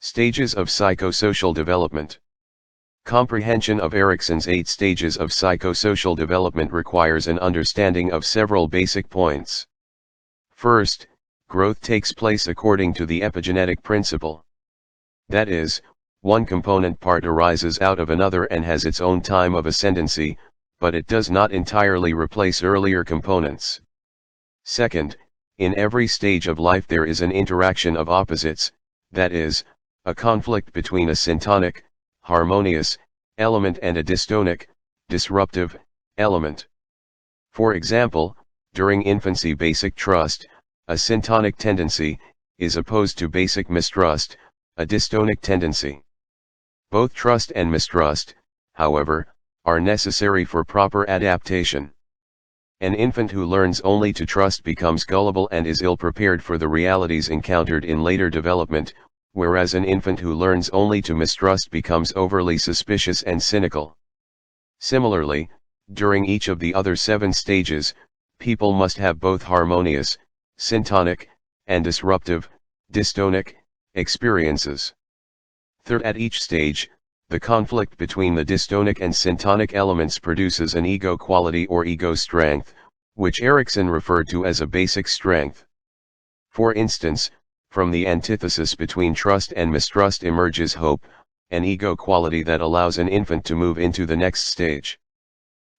Stages of psychosocial development. Comprehension of Erikson's 8 stages of psychosocial development requires an understanding of several basic points. First, growth takes place according to the epigenetic principle. That is, one component part arises out of another and has its own time of ascendancy, but it does not entirely replace earlier components. Second, in every stage of life there is an interaction of opposites, that is, a conflict between a syntonic, harmonious, element and a dystonic, disruptive, element. For example, during infancy basic trust, a syntonic tendency, is opposed to basic mistrust, a dystonic tendency. Both trust and mistrust, however, are necessary for proper adaptation. An infant who learns only to trust becomes gullible and is ill-prepared for the realities encountered in later development, whereas an infant who learns only to mistrust becomes overly suspicious and cynical. Similarly, during each of the other 7 stages, people must have both harmonious, syntonic, and disruptive, dystonic, experiences. Third, at each stage, the conflict between the dystonic and syntonic elements produces an ego quality or ego strength, which Erikson referred to as a basic strength. For instance, from the antithesis between trust and mistrust emerges hope, an ego quality that allows an infant to move into the next stage.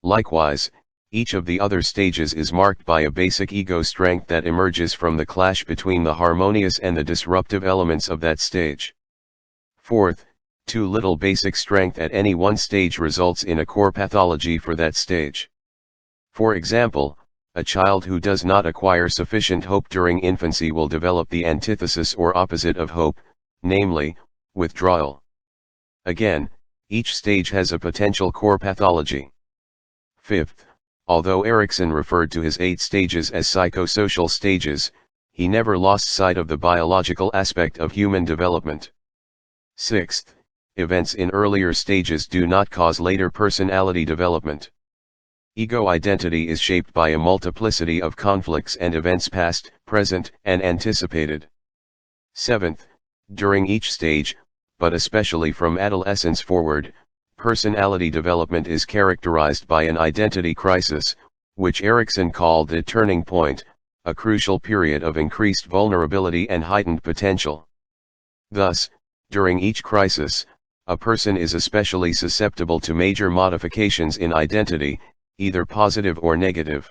Likewise, each of the other stages is marked by a basic ego strength that emerges from the clash between the harmonious and the disruptive elements of that stage. Fourth, too little basic strength at any one stage results in a core pathology for that stage. For example, a child who does not acquire sufficient hope during infancy will develop the antithesis or opposite of hope, namely, withdrawal. Again, each stage has a potential core pathology. Fifth, although Erikson referred to his 8 stages as psychosocial stages, he never lost sight of the biological aspect of human development. Sixth, events in earlier stages do not cause later personality development. Ego identity is shaped by a multiplicity of conflicts and events past, present, and anticipated. Seventh, during each stage, but especially from adolescence forward, personality development is characterized by an identity crisis, which Erikson called the turning point, a crucial period of increased vulnerability and heightened potential. Thus, during each crisis, a person is especially susceptible to major modifications in identity, either positive or negative.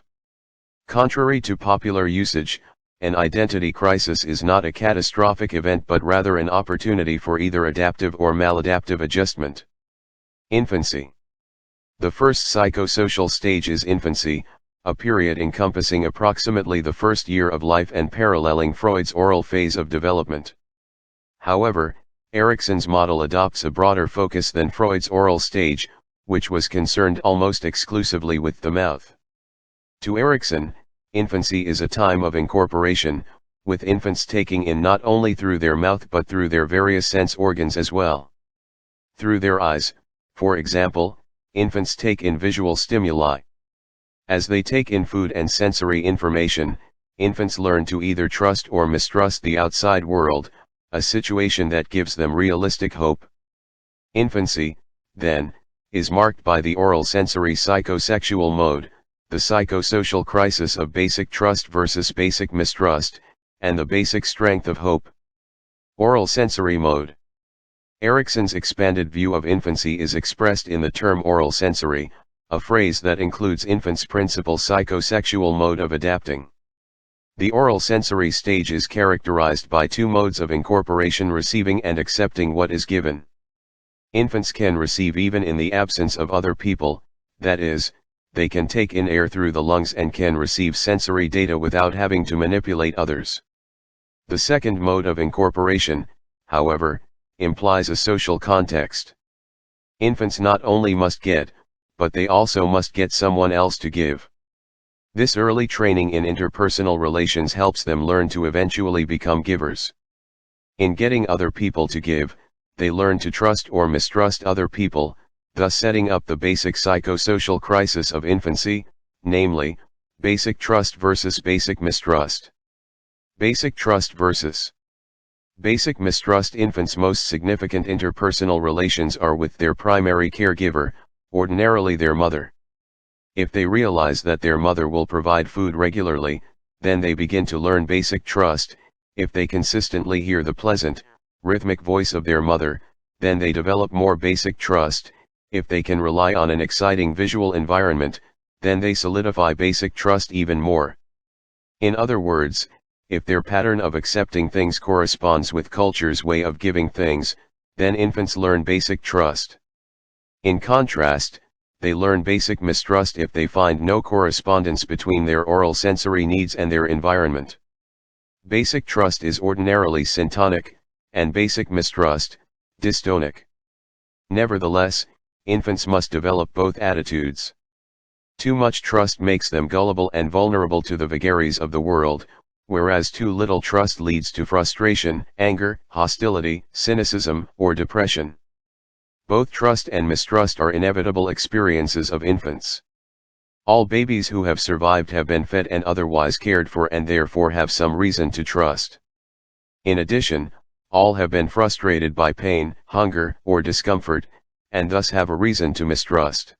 Contrary to popular usage, an identity crisis is not a catastrophic event but rather an opportunity for either adaptive or maladaptive adjustment. Infancy. The first psychosocial stage is infancy, a period encompassing approximately the first year of life and paralleling Freud's oral phase of development. However, Erikson's model adopts a broader focus than Freud's oral stage, which was concerned almost exclusively with the mouth. To Erikson, infancy is a time of incorporation, with infants taking in not only through their mouth but through their various sense organs as well. Through their eyes, for example, infants take in visual stimuli. As they take in food and sensory information, infants learn to either trust or mistrust the outside world, a situation that gives them realistic hope. Infancy, then, is marked by the oral sensory psychosexual mode, the psychosocial crisis of basic trust versus basic mistrust, and the basic strength of hope. Oral sensory mode. Erikson's expanded view of infancy is expressed in the term oral sensory, a phrase that includes infants' principal psychosexual mode of adapting. The oral sensory stage is characterized by 2 modes of incorporation: receiving and accepting what is given. Infants can receive even in the absence of other people, that is, they can take in air through the lungs and can receive sensory data without having to manipulate others. The second mode of incorporation, however, implies a social context. Infants not only must get, but they also must get someone else to give. This early training in interpersonal relations helps them learn to eventually become givers. In getting other people to give, they learn to trust or mistrust other people, thus setting up the basic psychosocial crisis of infancy, namely, basic trust versus basic mistrust. Basic trust versus Basic mistrust. Infants' most significant interpersonal relations are with their primary caregiver, ordinarily their mother. If they realize that their mother will provide food regularly, then they begin to learn basic trust. If they consistently hear the pleasant, rhythmic voice of their mother, then they develop more basic trust. If they can rely on an exciting visual environment, then they solidify basic trust even more. In other words, if their pattern of accepting things corresponds with culture's way of giving things, then infants learn basic trust. In contrast, they learn basic mistrust if they find no correspondence between their oral sensory needs and their environment. Basic trust is ordinarily syntonic, and basic mistrust, dystonic. Nevertheless, infants must develop both attitudes. Too much trust makes them gullible and vulnerable to the vagaries of the world, whereas too little trust leads to frustration, anger, hostility, cynicism, or depression. Both trust and mistrust are inevitable experiences of infants. All babies who have survived have been fed and otherwise cared for and therefore have some reason to trust. In addition, all have been frustrated by pain, hunger, or discomfort, and thus have a reason to mistrust.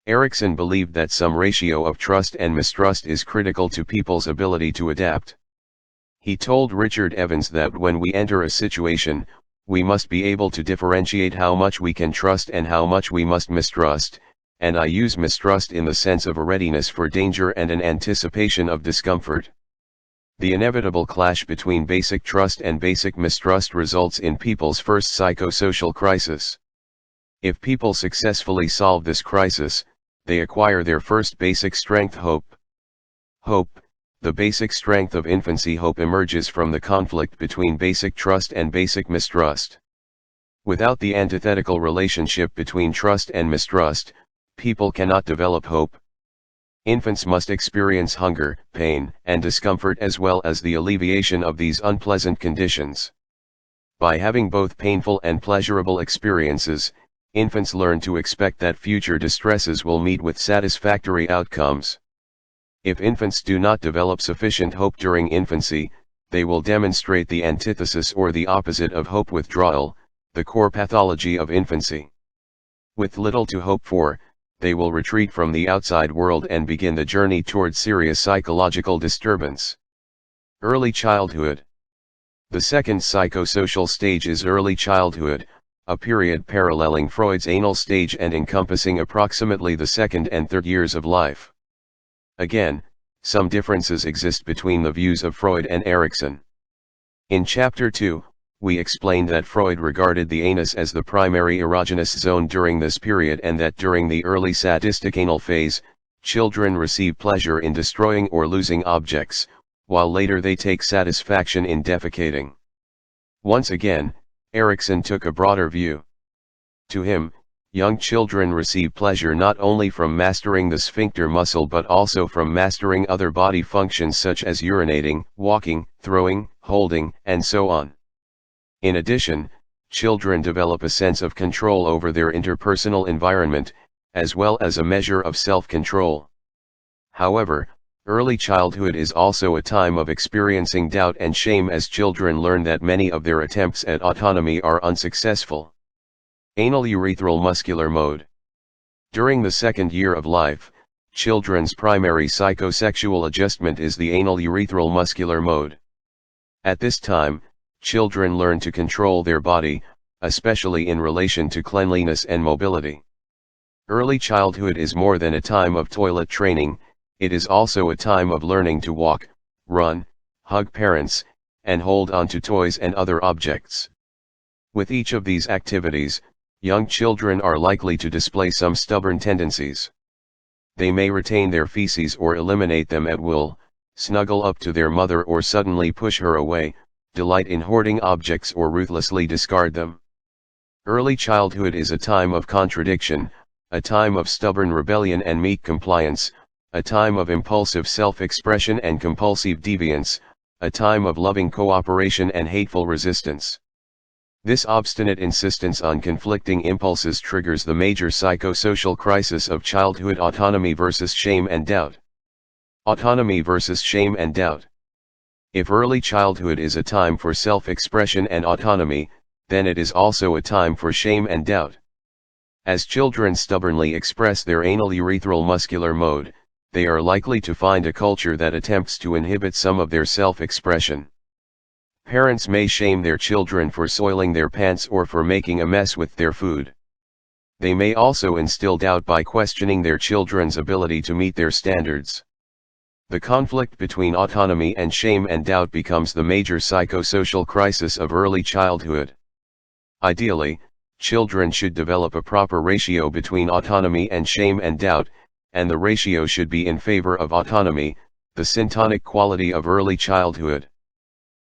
Erikson believed that some ratio of trust and mistrust is critical to people's ability to adapt. He told Richard Evans that when we enter a situation, we must be able to differentiate how much we can trust and how much we must mistrust, and I use mistrust in the sense of a readiness for danger and an anticipation of discomfort. The inevitable clash between basic trust and basic mistrust results in people's first psychosocial crisis. If people successfully solve this crisis, they acquire their first basic strength, hope. Hope, the basic strength of infancy. Hope emerges from the conflict between basic trust and basic mistrust. Without the antithetical relationship between trust and mistrust, people cannot develop hope. Infants must experience hunger, pain, and discomfort as well as the alleviation of these unpleasant conditions. By having both painful and pleasurable experiences, infants learn to expect that future distresses will meet with satisfactory outcomes. If infants do not develop sufficient hope during infancy, they will demonstrate the antithesis or the opposite of hope, withdrawal, the core pathology of infancy. With little to hope for, they will retreat from the outside world and begin the journey towards serious psychological disturbance. Early childhood. The second psychosocial stage is early childhood, a period paralleling Freud's anal stage and encompassing approximately the second and third years of life. Again, some differences exist between the views of Freud and Erikson. In Chapter 2, we explained that Freud regarded the anus as the primary erogenous zone during this period and that during the early sadistic anal phase, children receive pleasure in destroying or losing objects, while later they take satisfaction in defecating. Once again, Erikson took a broader view. To him, young children receive pleasure not only from mastering the sphincter muscle but also from mastering other body functions such as urinating, walking, throwing, holding, and so on. In addition, children develop a sense of control over their interpersonal environment, as well as a measure of self-control. However, early childhood is also a time of experiencing doubt and shame as children learn that many of their attempts at autonomy are unsuccessful. Anal urethral muscular mode. During the second year of life, children's primary psychosexual adjustment is the anal urethral muscular mode. At this time, children learn to control their body, especially in relation to cleanliness and mobility. Early childhood is more than a time of toilet training, it is also a time of learning to walk, run, hug parents, and hold on to toys and other objects. With each of these activities, young children are likely to display some stubborn tendencies. They may retain their feces or eliminate them at will, snuggle up to their mother or suddenly push her away, delight in hoarding objects or ruthlessly discard them. Early childhood is a time of contradiction, a time of stubborn rebellion and meek compliance, a time of impulsive self-expression and compulsive deviance, a time of loving cooperation and hateful resistance. This obstinate insistence on conflicting impulses triggers the major psychosocial crisis of childhood: autonomy versus shame and doubt. Autonomy versus shame and doubt. If early childhood is a time for self-expression and autonomy, then it is also a time for shame and doubt. As children stubbornly express their anal urethral muscular mode, they are likely to find a culture that attempts to inhibit some of their self-expression. Parents may shame their children for soiling their pants or for making a mess with their food. They may also instill doubt by questioning their children's ability to meet their standards. The conflict between autonomy and shame and doubt becomes the major psychosocial crisis of early childhood. Ideally, children should develop a proper ratio between autonomy and shame and doubt, and the ratio should be in favor of autonomy, the syntonic quality of early childhood.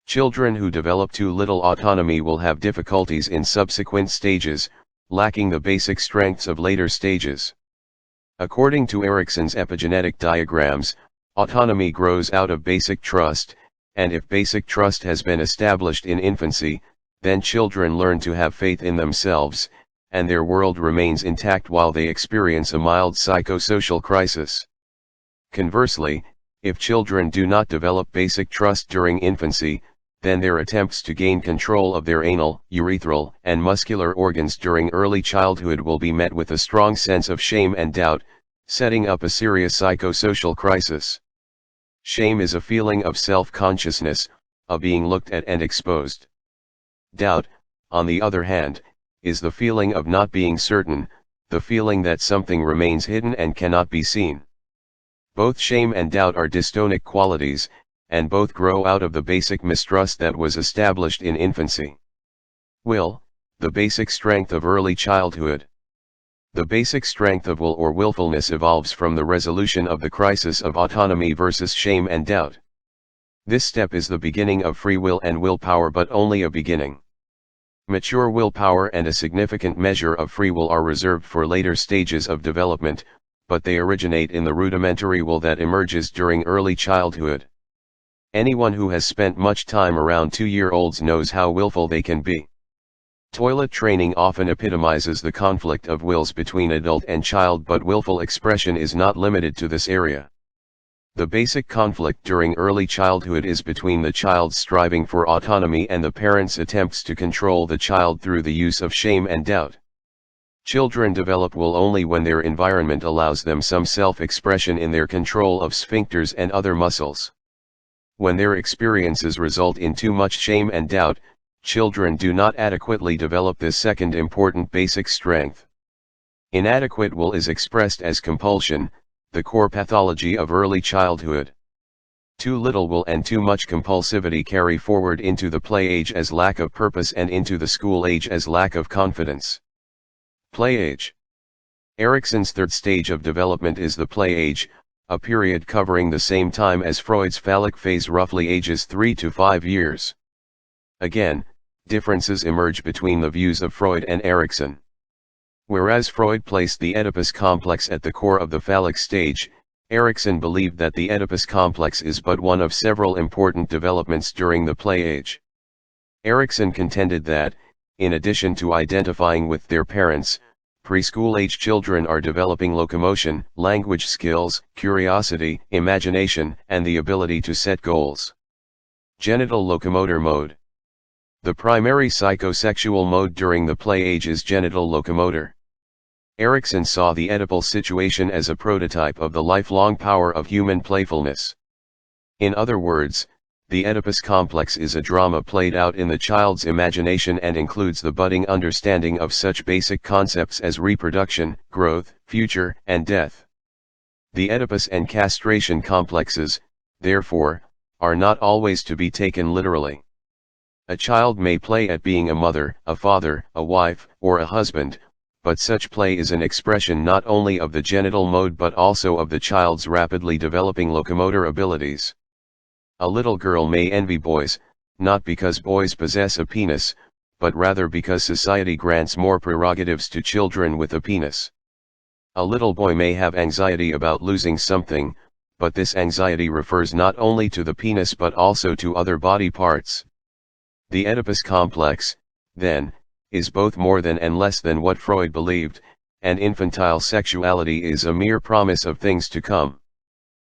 Children who develop too little autonomy will have difficulties in subsequent stages, lacking the basic strengths of later stages. According to Erikson's epigenetic diagrams, autonomy grows out of basic trust, and if basic trust has been established in infancy, then children learn to have faith in themselves, and their world remains intact while they experience a mild psychosocial crisis. Conversely, if children do not develop basic trust during infancy, then their attempts to gain control of their anal, urethral, and muscular organs during early childhood will be met with a strong sense of shame and doubt, setting up a serious psychosocial crisis. Shame is a feeling of self-consciousness, of being looked at and exposed. Doubt, on the other hand, is the feeling of not being certain, the feeling that something remains hidden and cannot be seen. Both shame and doubt are dystonic qualities, and both grow out of the basic mistrust that was established in infancy. Will, the basic strength of early childhood. The basic strength of will or willfulness evolves from the resolution of the crisis of autonomy versus shame and doubt. This step is the beginning of free will and willpower, but only a beginning. Mature willpower and a significant measure of free will are reserved for later stages of development, but they originate in the rudimentary will that emerges during early childhood. Anyone who has spent much time around 2-year-olds knows how willful they can be. Toilet training often epitomizes the conflict of wills between adult and child, but willful expression is not limited to this area. The basic conflict during early childhood is between the child's striving for autonomy and the parent's attempts to control the child through the use of shame and doubt. Children develop will only when their environment allows them some self-expression in their control of sphincters and other muscles. When their experiences result in too much shame and doubt, children do not adequately develop this second important basic strength. Inadequate will is expressed as compulsion, the core pathology of early childhood. Too little will and too much compulsivity carry forward into the play age as lack of purpose and into the school age as lack of confidence. Play age. Erikson's third stage of development is the play age, a period covering the same time as Freud's phallic phase, roughly ages 3 to 5 years. Again, differences emerge between the views of Freud and Erikson. Whereas Freud placed the Oedipus complex at the core of the phallic stage, Erikson believed that the Oedipus complex is but one of several important developments during the play age. Erikson contended that, in addition to identifying with their parents, preschool-age children are developing locomotion, language skills, curiosity, imagination, and the ability to set goals. Genital locomotor mode. The primary psychosexual mode during the play age is genital locomotor. Erikson saw the Oedipal situation as a prototype of the lifelong power of human playfulness. In other words, the Oedipus complex is a drama played out in the child's imagination and includes the budding understanding of such basic concepts as reproduction, growth, future, and death. The Oedipus and castration complexes, therefore, are not always to be taken literally. A child may play at being a mother, a father, a wife, or a husband, but such play is an expression not only of the genital mode but also of the child's rapidly developing locomotor abilities. A little girl may envy boys, not because boys possess a penis, but rather because society grants more prerogatives to children with a penis. A little boy may have anxiety about losing something, but this anxiety refers not only to the penis but also to other body parts. The Oedipus complex, then, is both more than and less than what Freud believed, and infantile sexuality is a mere promise of things to come.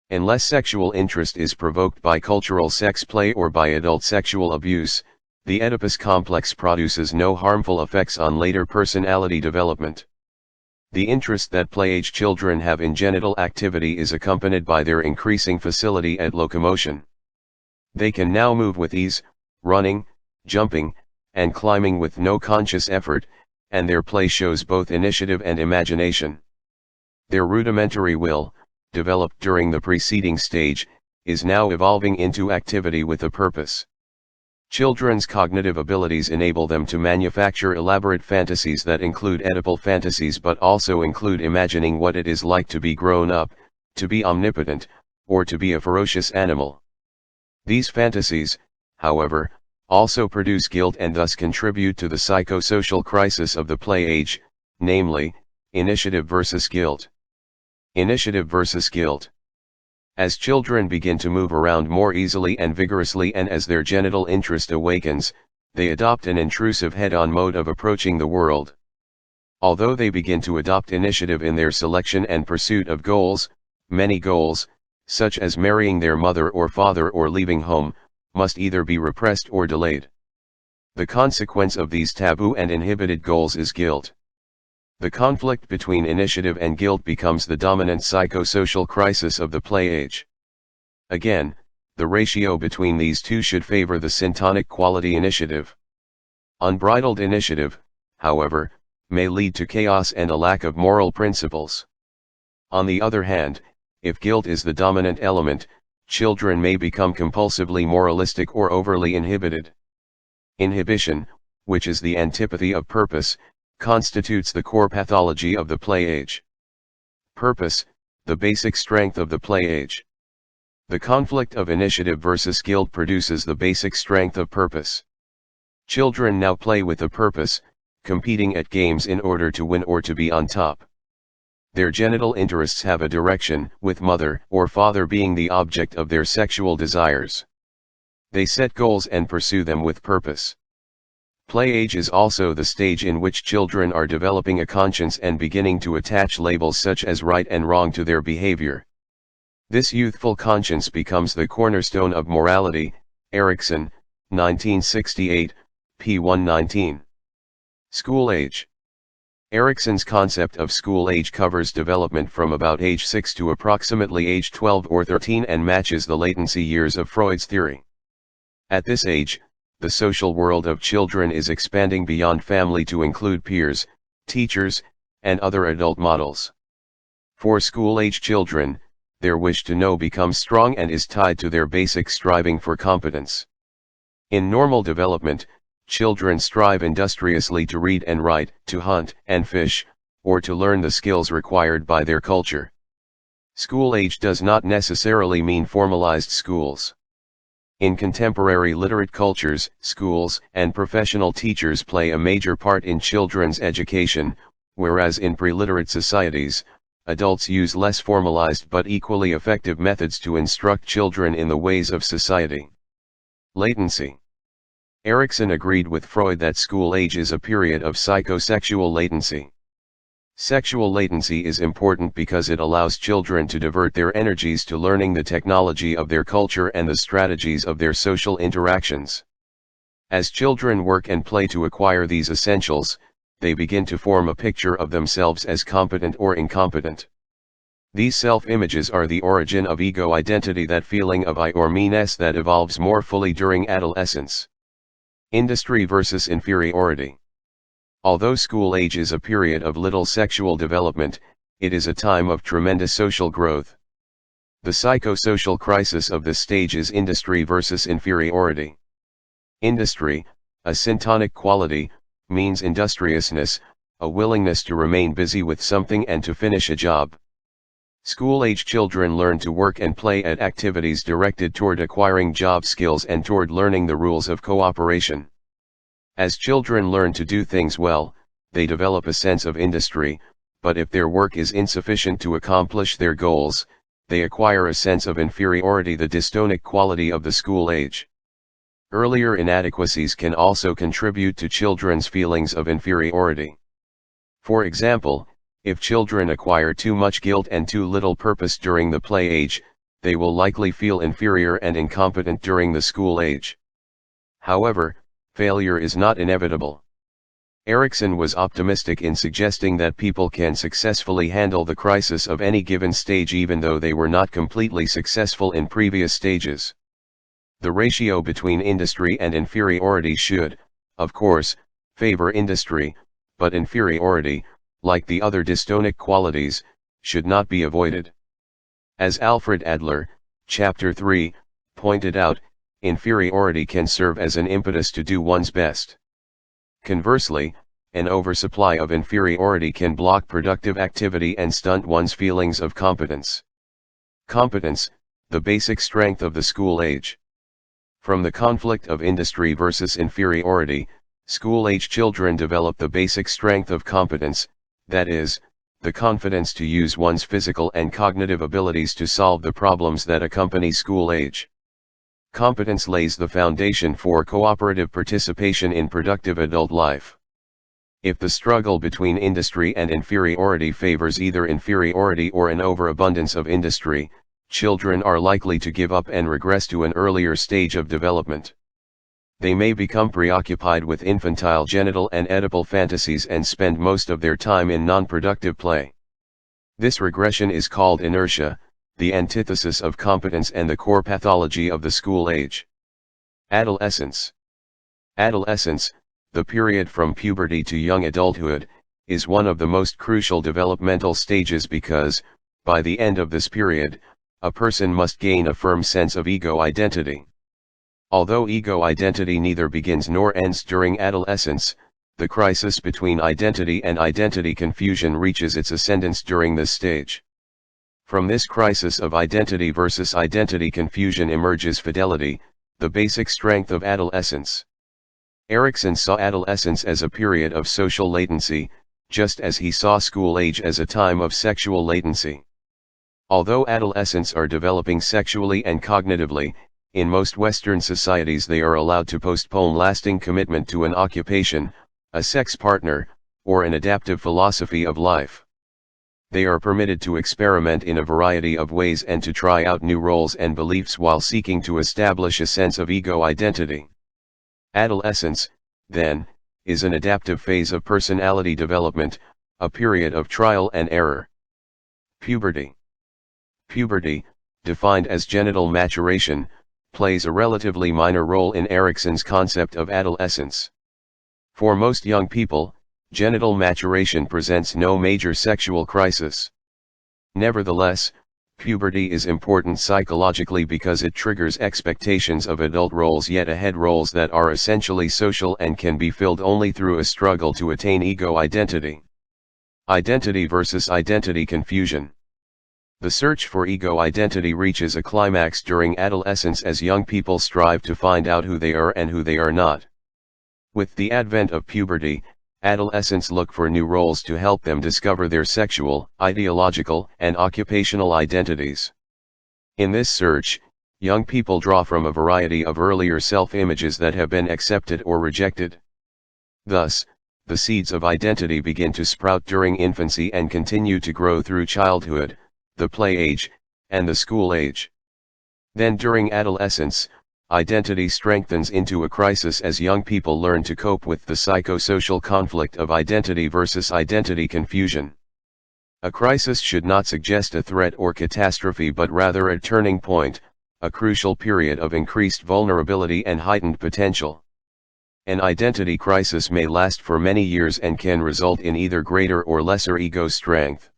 Unless sexual interest is provoked by cultural sex play or by adult sexual abuse, the Oedipus complex produces no harmful effects on later personality development. The interest that play-age children have in genital activity is accompanied by their increasing facility at locomotion. They can now move with ease, running, jumping, and climbing with no conscious effort, and their play shows both initiative and imagination. Their rudimentary will, developed during the preceding stage, is now evolving into activity with a purpose. Children's cognitive abilities enable them to manufacture elaborate fantasies that include Oedipal fantasies but also include imagining what it is like to be grown up, to be omnipotent, or to be a ferocious animal. These fantasies, however, also produce guilt and thus contribute to the psychosocial crisis of the play age, namely, initiative versus guilt. Initiative versus guilt. As children begin to move around more easily and vigorously and as their genital interest awakens, they adopt an intrusive head-on mode of approaching the world. Although they begin to adopt initiative in their selection and pursuit of goals, many goals, such as marrying their mother or father or leaving home, must either be repressed or delayed. The consequence of these taboo and inhibited goals is guilt. The conflict between initiative and guilt becomes the dominant psychosocial crisis of the play age. Again, the ratio between these two should favor the syntonic quality initiative. Unbridled initiative, however, may lead to chaos and a lack of moral principles. On the other hand, if guilt is the dominant element, children may become compulsively moralistic or overly inhibited. Inhibition, which is the antipathy of purpose, constitutes the core pathology of the play age. Purpose, the basic strength of the play age. The conflict of initiative versus guilt produces the basic strength of purpose. Children now play with a purpose, competing at games in order to win or to be on top. Their genital interests have a direction, with mother or father being the object of their sexual desires. They set goals and pursue them with purpose. Play age is also the stage in which children are developing a conscience and beginning to attach labels such as right and wrong to their behavior. This youthful conscience becomes the cornerstone of morality. Erikson, 1968, p. 119. School age. Erikson's concept of school age covers development from about age 6 to approximately age 12 or 13 and matches the latency years of Freud's theory. At this age, the social world of children is expanding beyond family to include peers, teachers, and other adult models. For school-age children, their wish to know becomes strong and is tied to their basic striving for competence. In normal development, children strive industriously to read and write, to hunt and fish, or to learn the skills required by their culture. School age does not necessarily mean formalized schools. In contemporary literate cultures, schools and professional teachers play a major part in children's education, whereas in pre-literate societies, adults use less formalized but equally effective methods to instruct children in the ways of society. Latency. Erikson agreed with Freud that school age is a period of psychosexual latency. Sexual latency is important because it allows children to divert their energies to learning the technology of their culture and the strategies of their social interactions. As children work and play to acquire these essentials, they begin to form a picture of themselves as competent or incompetent. These self-images are the origin of ego identity, that feeling of I or me-ness that evolves more fully during adolescence. Industry versus inferiority. Although school age is a period of little sexual development, it is a time of tremendous social growth. The psychosocial crisis of this stage is industry versus inferiority. Industry, a syntonic quality, means industriousness, a willingness to remain busy with something and to finish a job. School-age children learn to work and play at activities directed toward acquiring job skills and toward learning the rules of cooperation. As children learn to do things well, they develop a sense of industry, but if their work is insufficient to accomplish their goals, they acquire a sense of inferiority, the dystonic quality of the school age. Earlier inadequacies can also contribute to children's feelings of inferiority. For example, if children acquire too much guilt and too little purpose during the play age, they will likely feel inferior and incompetent during the school age. However, failure is not inevitable. Erikson was optimistic in suggesting that people can successfully handle the crisis of any given stage even though they were not completely successful in previous stages. The ratio between industry and inferiority should, of course, favor industry, but inferiority, like the other dystonic qualities, should not be avoided. As Alfred Adler, Chapter 3, pointed out, inferiority can serve as an impetus to do one's best. Conversely, an oversupply of inferiority can block productive activity and stunt one's feelings of competence. Competence, the basic strength of the school age. From the conflict of industry versus inferiority, school-age children develop the basic strength of competence, that is, the confidence to use one's physical and cognitive abilities to solve the problems that accompany school age. Competence lays the foundation for cooperative participation in productive adult life. If the struggle between industry and inferiority favors either inferiority or an overabundance of industry, children are likely to give up and regress to an earlier stage of development. They may become preoccupied with infantile genital and Oedipal fantasies and spend most of their time in non-productive play. This regression is called inertia, the antithesis of competence and the core pathology of the school age. Adolescence. Adolescence, the period from puberty to young adulthood, is one of the most crucial developmental stages because, by the end of this period, a person must gain a firm sense of ego identity. Although ego identity neither begins nor ends during adolescence, the crisis between identity and identity confusion reaches its ascendance during this stage. From this crisis of identity versus identity confusion emerges fidelity, the basic strength of adolescence. Erikson saw adolescence as a period of social latency, just as he saw school age as a time of sexual latency. Although adolescents are developing sexually and cognitively, in most Western societies they are allowed to postpone lasting commitment to an occupation, a sex partner, or an adaptive philosophy of life. They are permitted to experiment in a variety of ways and to try out new roles and beliefs while seeking to establish a sense of ego identity. Adolescence, then, is an adaptive phase of personality development, a period of trial and error. Puberty. Puberty, defined as genital maturation, plays a relatively minor role in Erikson's concept of adolescence. For most young people, genital maturation presents no major sexual crisis. Nevertheless, puberty is important psychologically because it triggers expectations of adult roles yet ahead roles that are essentially social and can be filled only through a struggle to attain ego identity. Identity versus identity confusion. The search for ego identity reaches a climax during adolescence as young people strive to find out who they are and who they are not. With the advent of puberty, adolescents look for new roles to help them discover their sexual, ideological, and occupational identities. In this search, young people draw from a variety of earlier self-images that have been accepted or rejected. Thus, the seeds of identity begin to sprout during infancy and continue to grow through childhood, the play age, and the school age. Then during adolescence, identity strengthens into a crisis as young people learn to cope with the psychosocial conflict of identity versus identity confusion. A crisis should not suggest a threat or catastrophe but rather a turning point, a crucial period of increased vulnerability and heightened potential. An identity crisis may last for many years and can result in either greater or lesser ego strength.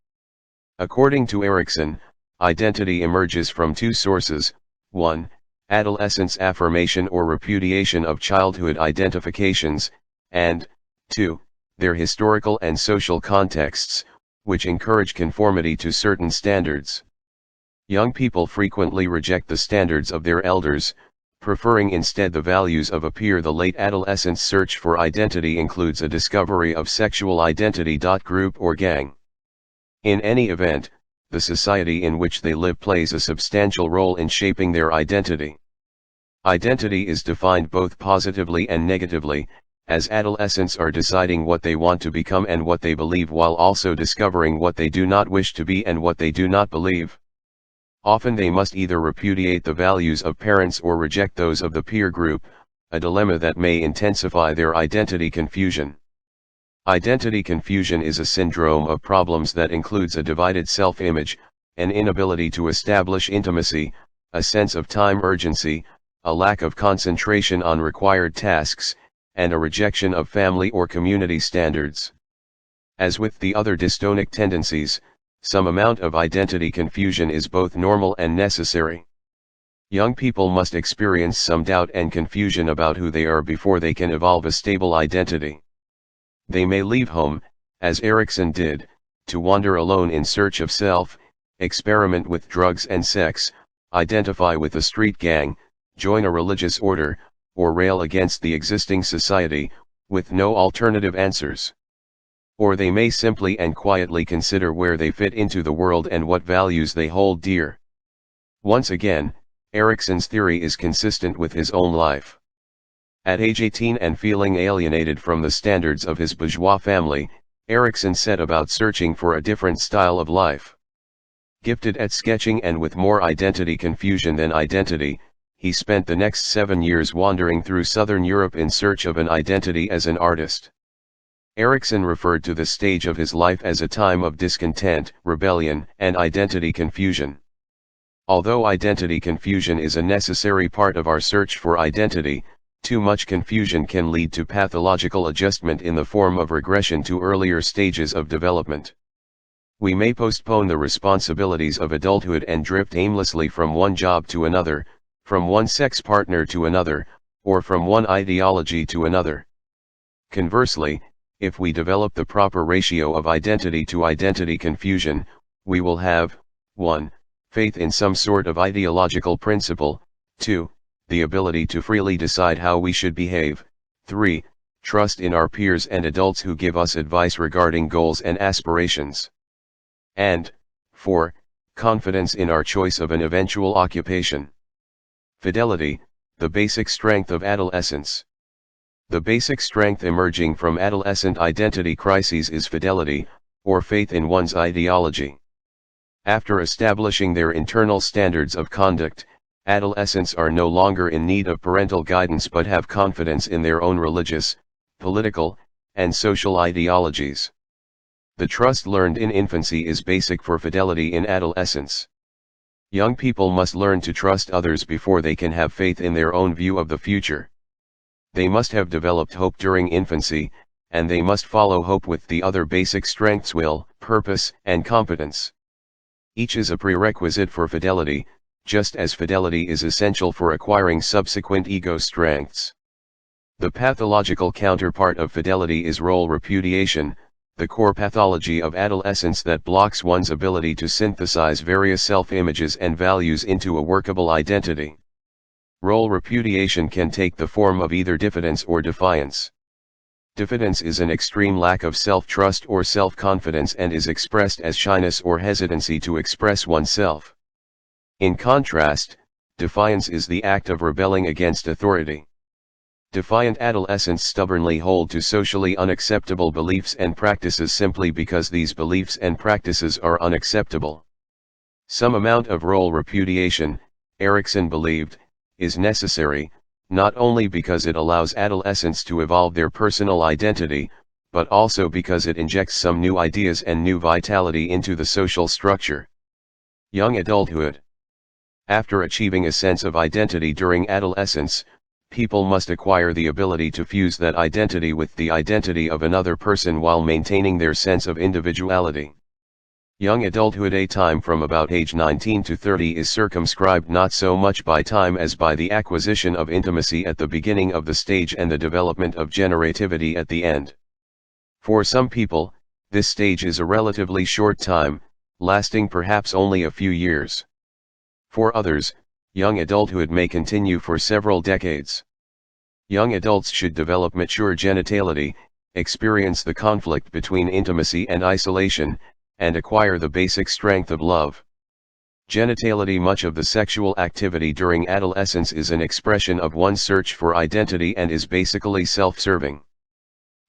According to Erikson, identity emerges from two sources: 1. Adolescence affirmation or repudiation of childhood identifications, and 2. Their historical and social contexts, which encourage conformity to certain standards. Young people frequently reject the standards of their elders, preferring instead the values of a peer. The late adolescent's search for identity includes a discovery of sexual identity. Group or gang. In any event, the society in which they live plays a substantial role in shaping their identity. Identity is defined both positively and negatively, as adolescents are deciding what they want to become and what they believe while also discovering what they do not wish to be and what they do not believe. Often they must either repudiate the values of parents or reject those of the peer group, a dilemma that may intensify their identity confusion. Identity confusion is a syndrome of problems that includes a divided self-image, an inability to establish intimacy, a sense of time urgency, a lack of concentration on required tasks, and a rejection of family or community standards. As with the other dystonic tendencies, some amount of identity confusion is both normal and necessary. Young people must experience some doubt and confusion about who they are before they can evolve a stable identity. They may leave home, as Erikson did, to wander alone in search of self, experiment with drugs and sex, identify with a street gang, join a religious order, or rail against the existing society, with no alternative answers. Or they may simply and quietly consider where they fit into the world and what values they hold dear. Once again, Erikson's theory is consistent with his own life. At age 18 and feeling alienated from the standards of his bourgeois family, Erikson set about searching for a different style of life. Gifted at sketching and with more identity confusion than identity, he spent the next 7 years wandering through southern Europe in search of an identity as an artist. Erikson referred to this stage of his life as a time of discontent, rebellion, and identity confusion. Although identity confusion is a necessary part of our search for identity, too much confusion can lead to pathological adjustment in the form of regression to earlier stages of development. We may postpone the responsibilities of adulthood and drift aimlessly from one job to another, from one sex partner to another, or from one ideology to another. Conversely, if we develop the proper ratio of identity to identity confusion, we will have 1. Faith in some sort of ideological principle, 2. The ability to freely decide how we should behave, 3. Trust in our peers and adults who give us advice regarding goals and aspirations, and 4. Confidence in our choice of an eventual occupation. Fidelity, the basic strength of adolescence. The basic strength emerging from adolescent identity crises is fidelity, or faith in one's ideology. After establishing their internal standards of conduct, adolescents are no longer in need of parental guidance but have confidence in their own religious, political, and social ideologies. The trust learned in infancy is basic for fidelity in adolescence. Young people must learn to trust others before they can have faith in their own view of the future. They must have developed hope during infancy, and they must follow hope with the other basic strengths: will, purpose, and competence. Each is a prerequisite for fidelity, just as fidelity is essential for acquiring subsequent ego strengths. The pathological counterpart of fidelity is role repudiation, the core pathology of adolescence that blocks one's ability to synthesize various self-images and values into a workable identity. Role repudiation can take the form of either diffidence or defiance. Diffidence is an extreme lack of self-trust or self-confidence and is expressed as shyness or hesitancy to express oneself. In contrast, defiance is the act of rebelling against authority. Defiant adolescents stubbornly hold to socially unacceptable beliefs and practices simply because these beliefs and practices are unacceptable. Some amount of role repudiation, Erikson believed, is necessary, not only because it allows adolescents to evolve their personal identity, but also because it injects some new ideas and new vitality into the social structure. Young adulthood. After achieving a sense of identity during adolescence, people must acquire the ability to fuse that identity with the identity of another person while maintaining their sense of individuality. Young adulthood, a time from about age 19 to 30, is circumscribed not so much by time as by the acquisition of intimacy at the beginning of the stage and the development of generativity at the end. For some people, this stage is a relatively short time, lasting perhaps only a few years. For others, young adulthood may continue for several decades. Young adults should develop mature genitality, experience the conflict between intimacy and isolation, and acquire the basic strength of love. Genitality. Much of the sexual activity during adolescence is an expression of one's search for identity and is basically self-serving.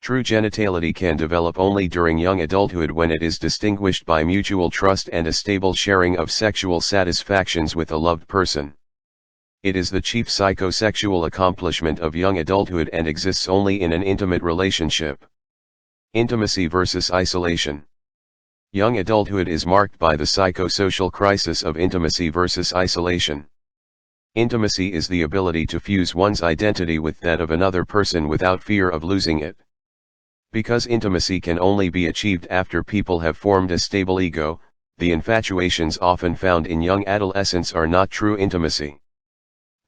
True genitality can develop only during young adulthood when it is distinguished by mutual trust and a stable sharing of sexual satisfactions with a loved person. It is the chief psychosexual accomplishment of young adulthood and exists only in an intimate relationship. Intimacy versus isolation. Young adulthood is marked by the psychosocial crisis of intimacy versus isolation. Intimacy is the ability to fuse one's identity with that of another person without fear of losing it. Because intimacy can only be achieved after people have formed a stable ego, the infatuations often found in young adolescents are not true intimacy.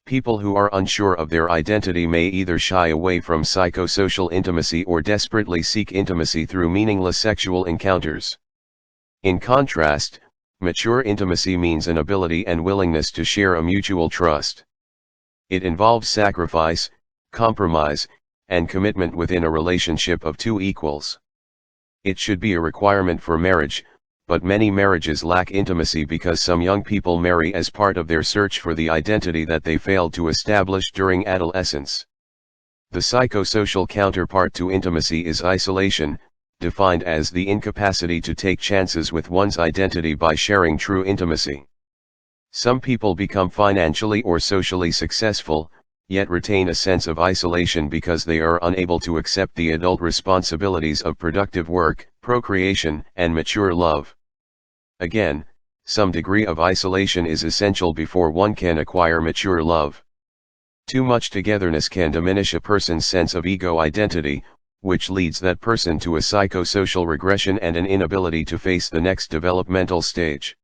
People who are unsure of their identity may either shy away from psychosocial intimacy or desperately seek intimacy through meaningless sexual encounters. In contrast, mature intimacy means an ability and willingness to share a mutual trust. It involves sacrifice, compromise, and commitment within a relationship of two equals. It should be a requirement for marriage, but many marriages lack intimacy because some young people marry as part of their search for the identity that they failed to establish during adolescence. The psychosocial counterpart to intimacy is isolation, defined as the incapacity to take chances with one's identity by sharing true intimacy. Some people become financially or socially successful, yet retain a sense of isolation because they are unable to accept the adult responsibilities of productive work, procreation, and mature love. Again, some degree of isolation is essential before one can acquire mature love. Too much togetherness can diminish a person's sense of ego identity, which leads that person to a psychosocial regression and an inability to face the next developmental stage.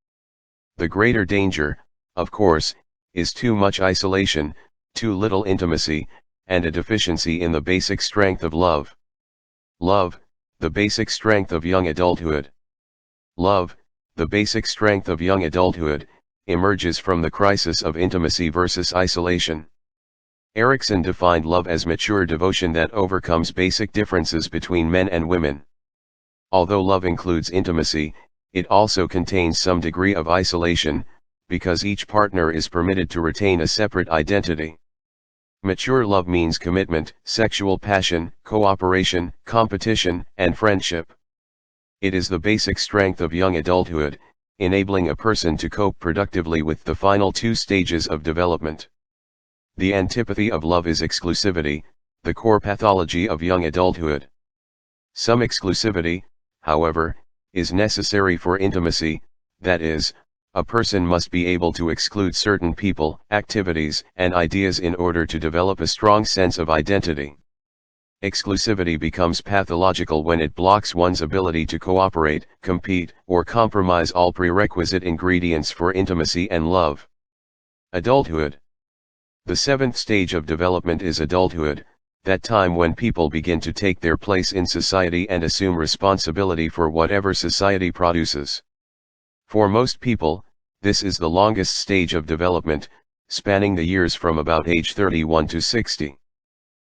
The greater danger, of course, is too much isolation, too little intimacy, and a deficiency in the basic strength of love. Love, the basic strength of young adulthood. Love, the basic strength of young adulthood, emerges from the crisis of intimacy versus isolation. Erikson defined love as mature devotion that overcomes basic differences between men and women. Although love includes intimacy, it also contains some degree of isolation, because each partner is permitted to retain a separate identity. Mature love means commitment, sexual passion, cooperation, competition, and friendship. It is the basic strength of young adulthood, enabling a person to cope productively with the final two stages of development. The antipathy of love is exclusivity, the core pathology of young adulthood. Some exclusivity, however, is necessary for intimacy, that is, a person must be able to exclude certain people, activities, and ideas in order to develop a strong sense of identity. Exclusivity becomes pathological when it blocks one's ability to cooperate, compete, or compromise all prerequisite ingredients for intimacy and love. Adulthood. The seventh stage of development is adulthood, that time when people begin to take their place in society and assume responsibility for whatever society produces. For most people, this is the longest stage of development, spanning the years from about age 31 to 60.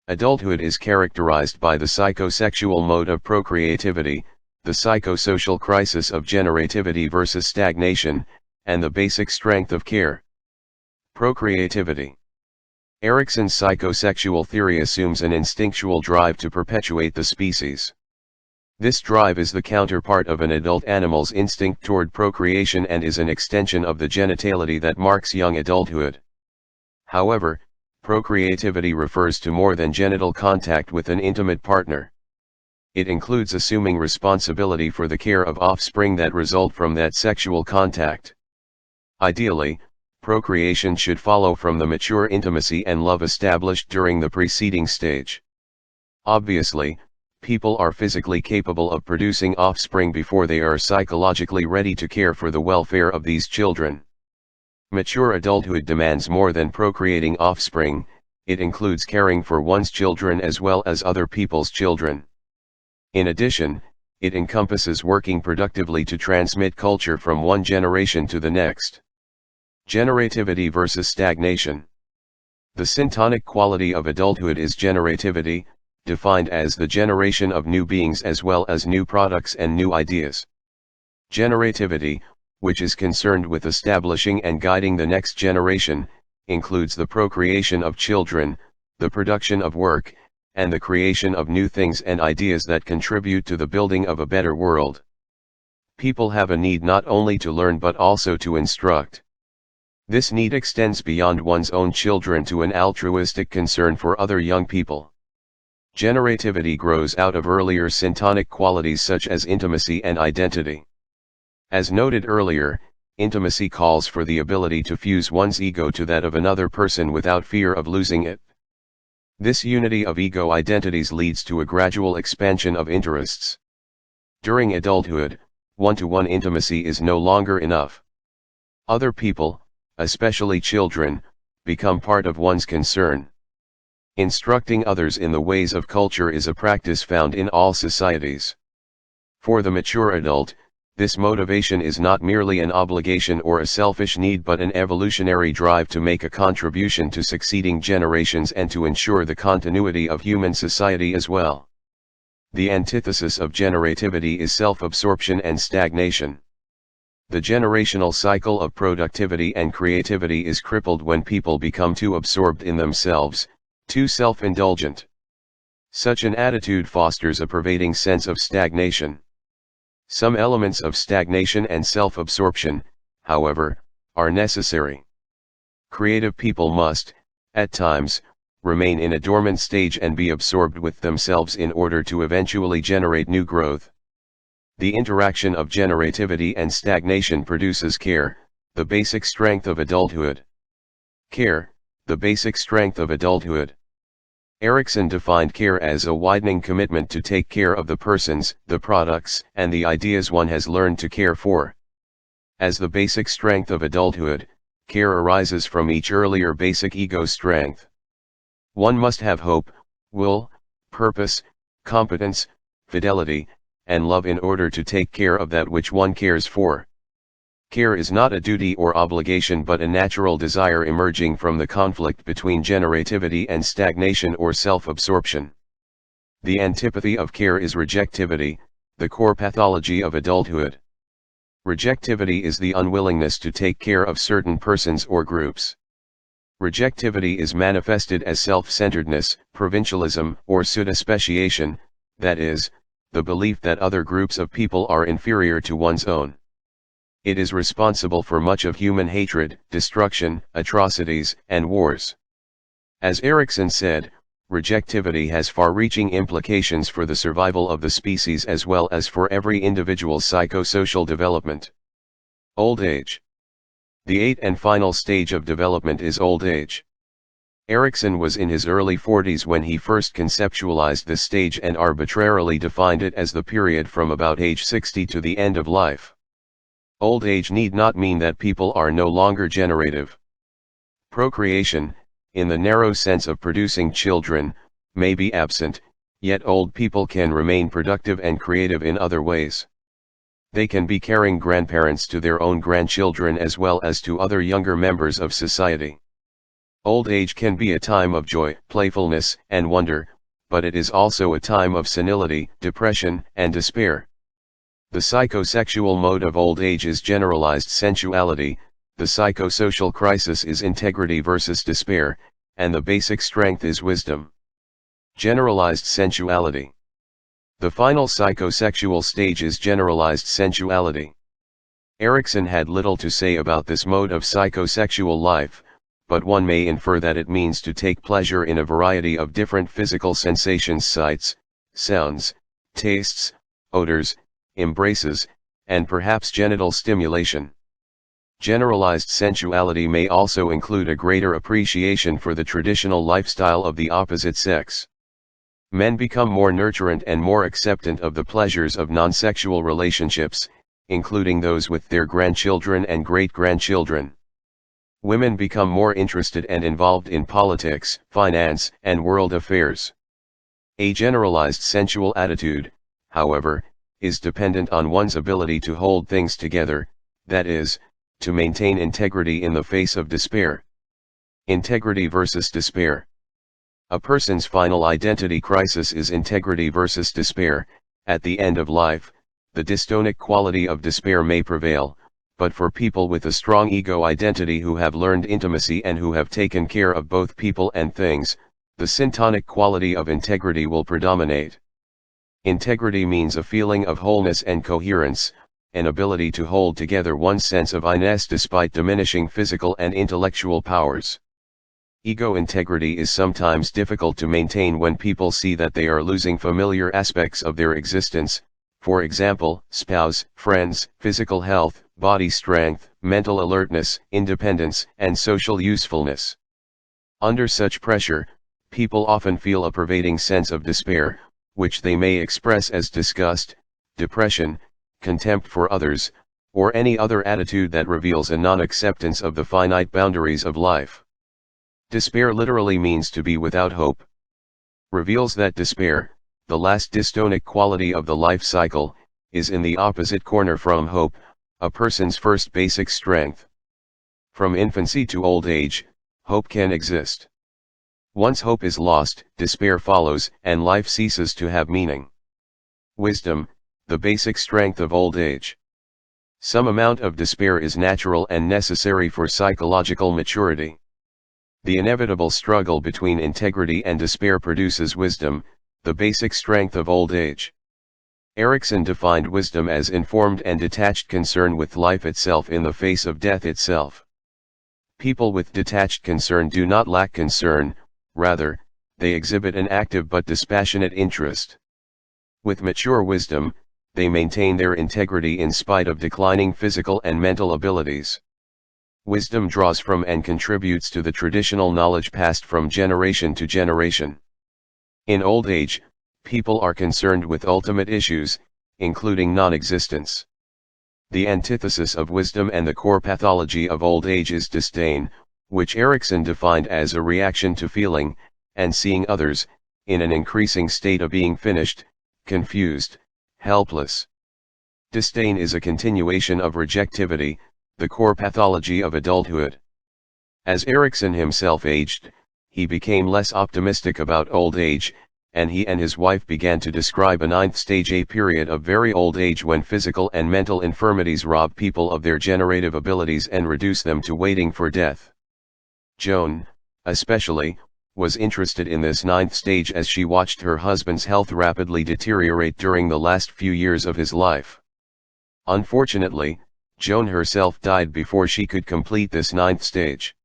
Adulthood is characterized by the psychosexual mode of procreativity, the psychosocial crisis of generativity versus stagnation, and the basic strength of care. Procreativity. Erikson's psychosexual theory assumes an instinctual drive to perpetuate the species. This drive is the counterpart of an adult animal's instinct toward procreation and is an extension of the genitality that marks young adulthood. However, procreativity refers to more than genital contact with an intimate partner. It includes assuming responsibility for the care of offspring that result from that sexual contact. Ideally, procreation should follow from the mature intimacy and love established during the preceding stage. Obviously, people are physically capable of producing offspring before they are psychologically ready to care for the welfare of these children. Mature adulthood demands more than procreating offspring, it includes caring for one's children as well as other people's children. In addition, it encompasses working productively to transmit culture from one generation to the next. Generativity versus stagnation. The syntonic quality of adulthood is generativity, defined as the generation of new beings as well as new products and new ideas. Generativity, which is concerned with establishing and guiding the next generation, includes the procreation of children, the production of work, and the creation of new things and ideas that contribute to the building of a better world. People have a need not only to learn but also to instruct. This need extends beyond one's own children to an altruistic concern for other young people. Generativity grows out of earlier syntonic qualities such as intimacy and identity. As noted earlier, intimacy calls for the ability to fuse one's ego to that of another person without fear of losing it. This unity of ego identities leads to a gradual expansion of interests. During adulthood, one-to-one intimacy is no longer enough. Other people, especially children, become part of one's concern. Instructing others in the ways of culture is a practice found in all societies. For the mature adult, this motivation is not merely an obligation or a selfish need but an evolutionary drive to make a contribution to succeeding generations and to ensure the continuity of human society as well. The antithesis of generativity is self-absorption and stagnation. The generational cycle of productivity and creativity is crippled when people become too absorbed in themselves, too self-indulgent. Such an attitude fosters a pervading sense of stagnation. Some elements of stagnation and self-absorption, however, are necessary. Creative people must, at times, remain in a dormant stage and be absorbed with themselves in order to eventually generate new growth. The interaction of generativity and stagnation produces care, the basic strength of adulthood. Care, the basic strength of adulthood. Erikson defined care as a widening commitment to take care of the persons, the products, and the ideas one has learned to care for. As the basic strength of adulthood, care arises from each earlier basic ego strength. One must have hope, will, purpose, competence, fidelity, and love in order to take care of that which one cares for. Care is not a duty or obligation but a natural desire emerging from the conflict between generativity and stagnation or self-absorption. The antipathy of care is rejectivity, the core pathology of adulthood. Rejectivity is the unwillingness to take care of certain persons or groups. Rejectivity is manifested as self-centeredness, provincialism, or pseudo-speciation, that is, the belief that other groups of people are inferior to one's own. It is responsible for much of human hatred, destruction, atrocities, and wars. As Erikson said, rejectivity has far-reaching implications for the survival of the species as well as for every individual's psychosocial development. Old age. The eighth and final stage of development is old age. Erikson was in his early 40s when he first conceptualized this stage and arbitrarily defined it as the period from about age 60 to the end of life. Old age need not mean that people are no longer generative. Procreation, in the narrow sense of producing children, may be absent, yet old people can remain productive and creative in other ways. They can be caring grandparents to their own grandchildren as well as to other younger members of society. Old age can be a time of joy, playfulness, and wonder, but it is also a time of senility, depression, and despair. The psychosexual mode of old age is generalized sensuality, the psychosocial crisis is integrity versus despair, and the basic strength is wisdom. Generalized sensuality. The final psychosexual stage is generalized sensuality. Erikson had little to say about this mode of psychosexual life, but one may infer that it means to take pleasure in a variety of different physical sensations, sights, sounds, tastes, odors, embraces, and perhaps genital stimulation. Generalized sensuality may also include a greater appreciation for the traditional lifestyle of the opposite sex. Men become more nurturant and more acceptant of the pleasures of non-sexual relationships, including those with their grandchildren and great-grandchildren. Women become more interested and involved in politics, finance, and world affairs. A generalized sensual attitude, however, is dependent on one's ability to hold things together, that is, to maintain integrity in the face of despair. Integrity versus despair. A person's final identity crisis is integrity versus despair. At the end of life, the dystonic quality of despair may prevail, but for people with a strong ego identity who have learned intimacy and who have taken care of both people and things, the syntonic quality of integrity will predominate. Integrity means a feeling of wholeness and coherence, an ability to hold together one's sense of I-ness despite diminishing physical and intellectual powers. Ego integrity is sometimes difficult to maintain when people see that they are losing familiar aspects of their existence, for example, spouse, friends, physical health, body strength, mental alertness, independence, and social usefulness. Under such pressure, people often feel a pervading sense of despair, which they may express as disgust, depression, contempt for others, or any other attitude that reveals a non-acceptance of the finite boundaries of life. Despair literally means to be without hope. Reveals that despair, the last dystonic quality of the life cycle, is in the opposite corner from hope, a person's first basic strength. From infancy to old age, hope can exist. Once hope is lost, despair follows, and life ceases to have meaning. Wisdom, the basic strength of old age. Some amount of despair is natural and necessary for psychological maturity. The inevitable struggle between integrity and despair produces wisdom, the basic strength of old age. Erikson defined wisdom as informed and detached concern with life itself in the face of death itself. People with detached concern do not lack concern, rather, they exhibit an active but dispassionate interest. With mature wisdom, they maintain their integrity in spite of declining physical and mental abilities. Wisdom draws from and contributes to the traditional knowledge passed from generation to generation. In old age, people are concerned with ultimate issues, including non-existence. The antithesis of wisdom and the core pathology of old age is disdain, which Erikson defined as a reaction to feeling, and seeing others, in an increasing state of being finished, confused, helpless. Disdain is a continuation of rejectivity, the core pathology of adulthood. As Erikson himself aged, he became less optimistic about old age, and he and his wife began to describe a ninth stage, a period of very old age when physical and mental infirmities rob people of their generative abilities and reduce them to waiting for death. Joan, especially, was interested in this ninth stage as she watched her husband's health rapidly deteriorate during the last few years of his life. Unfortunately, Joan herself died before she could complete this ninth stage.